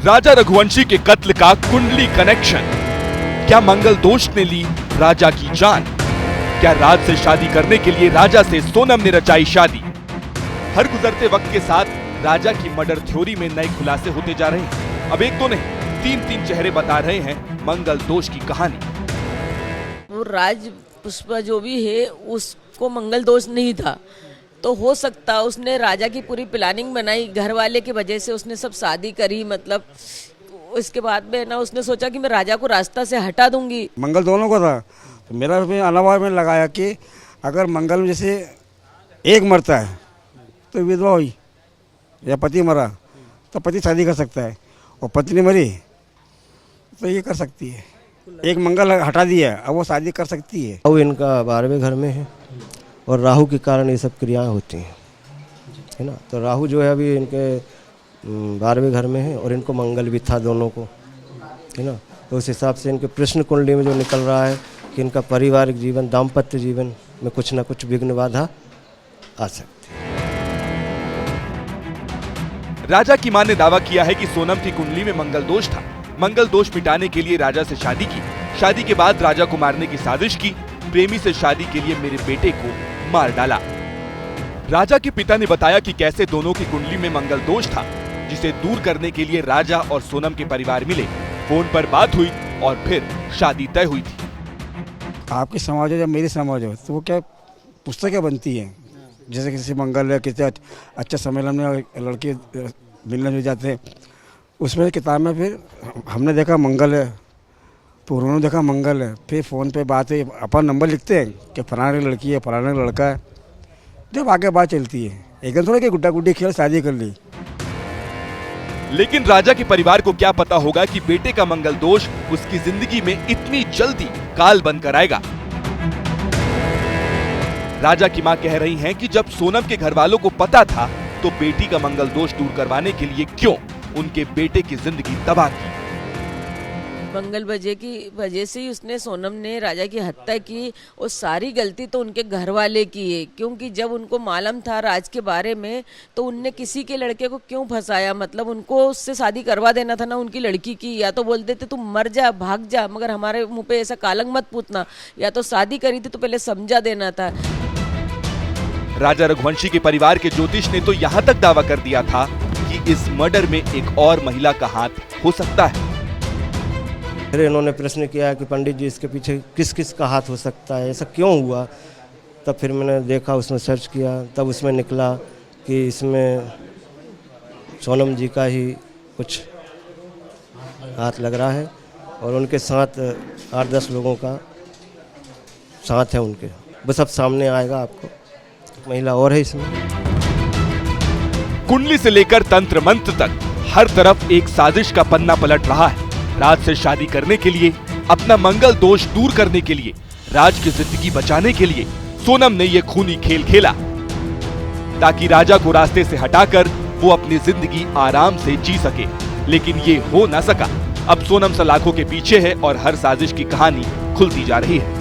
राजा रघुवंशी के कत्ल का कुंडली कनेक्शन। क्या मंगल दोष ने ली राजा की जान? क्या राज से शादी करने के लिए राजा से सोनम ने रचाई शादी? हर गुजरते वक्त के साथ राजा की मर्डर थ्योरी में नए खुलासे होते जा रहे हैं। अब एक तो नहीं, तीन चेहरे बता रहे हैं मंगल दोष की कहानी। वो राज पुष्पा जो भी है उसको मंगल दोष नहीं था, तो हो सकता उसने राजा की पूरी प्लानिंग बनाई, घर वाले की वजह से उसने सब शादी करी। मतलब इसके बाद में ना उसने सोचा कि मैं राजा को रास्ता से हटा दूंगी। मंगल दोनों को था, तो मेरा उसमें अलावा में लगाया कि अगर मंगल में जैसे एक मरता है तो विधवा हुई या पति मरा तो पति शादी कर सकता है, और पत्नी मरी तो ये कर सकती है। एक मंगल हटा दिया, अब वो शादी कर सकती है। राहु इनका 12वें घर में है और राहु के कारण ये सब क्रियाएं होती हैं, है ना। तो राहु जो है अभी इनके 12वें घर में है और इनको मंगल भी था दोनों को, है ना। तो उस हिसाब से इनके प्रश्न कुंडली में जो निकल रहा है कि इनका पारिवारिक जीवन, दाम्पत्य जीवन में कुछ ना कुछ विघ्न बाधा आ सकती है। राजा की मां ने दावा किया है कि सोनम की कुंडली में मंगल दोष था। मंगल दोष मिटाने के लिए राजा से शादी की। शादी के बाद राजा को मारने की साजिश की। प्रेमी से शादी के लिए मेरे बेटे को मार डाला। राजा के पिता ने बताया कि कैसे दोनों की कुंडली में मंगल दोष था, जिसे दूर करने के लिए राजा और सोनम के परिवार मिले। फोन पर बात हुई और फिर शादी तय हुई थी। आपकी समाज हो या मेरी समाज हो, तो वो क्या पुस्तकें बनती हैं। जैसे किसी मंगल है, किसी अच्छे सम्मेलन में लड़के मिलने मिल जाते हैं, उसमें किताब में फिर हमने देखा मंगल है, तो उन्होंने देखा मंगल है। फिर फ़ोन पे बात है, अपन नंबर लिखते हैं कि फलाने लड़की है, फलाने लड़का है। जब आगे बात चलती है, एकदम थोड़ा कि गुड्डा गुड्डी खेल शादी कर ली। लेकिन राजा के परिवार को क्या पता होगा कि बेटे का मंगल दोष उसकी जिंदगी में इतनी जल्दी काल बनकर आएगा। राजा की मां कह रही हैं कि जब सोनम के घर वालों को पता था तो बेटी का मंगल दोष दूर करवाने के लिए क्यों उनके बेटे की जिंदगी तबाह की। मंगल वजह से ही उसने सोनम ने राजा की हत्या की। और सारी गलती तो उनके घर वाले की है, क्योंकि जब उनको मालूम था राज के बारे में तो उनने किसी के लड़के को क्यों फंसाया। मतलब उनको उससे शादी करवा देना था ना उनकी लड़की की। या तो बोल देते तुम मर जा, भाग जा, मगर हमारे मुंह पे ऐसा कालंक मत पूतना। या तो शादी करी थी तो पहले समझा देना था। राजा रघुवंशी के परिवार के ज्योतिष ने तो यहाँ तक दावा कर दिया था कि इस मर्डर में एक और महिला का हाथ हो सकता है। फिर इन्होंने प्रश्न किया कि पंडित जी इसके पीछे किस किस का हाथ हो सकता है, ऐसा क्यों हुआ। तब फिर मैंने देखा, उसमें सर्च किया, तब उसमें निकला कि इसमें सोनम जी का ही कुछ हाथ लग रहा है और उनके साथ 8-10 लोगों का साथ है उनके। बस अब सामने आएगा आपको, महिला और है इसमें। कुंडली से लेकर तंत्र मंत्र तक हर तरफ एक साजिश का पन्ना पलट रहा है। राज से शादी करने के लिए, अपना मंगल दोष दूर करने के लिए, राज की जिंदगी बचाने के लिए सोनम ने ये खूनी खेल खेला ताकि राजा को रास्ते से हटाकर वो अपनी जिंदगी आराम से जी सके। लेकिन ये हो ना सका। अब सोनम सलाखों के पीछे है और हर साजिश की कहानी खुलती जा रही है।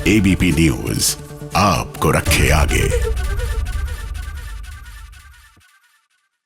एबीपी न्यूज आपको रखे आगे।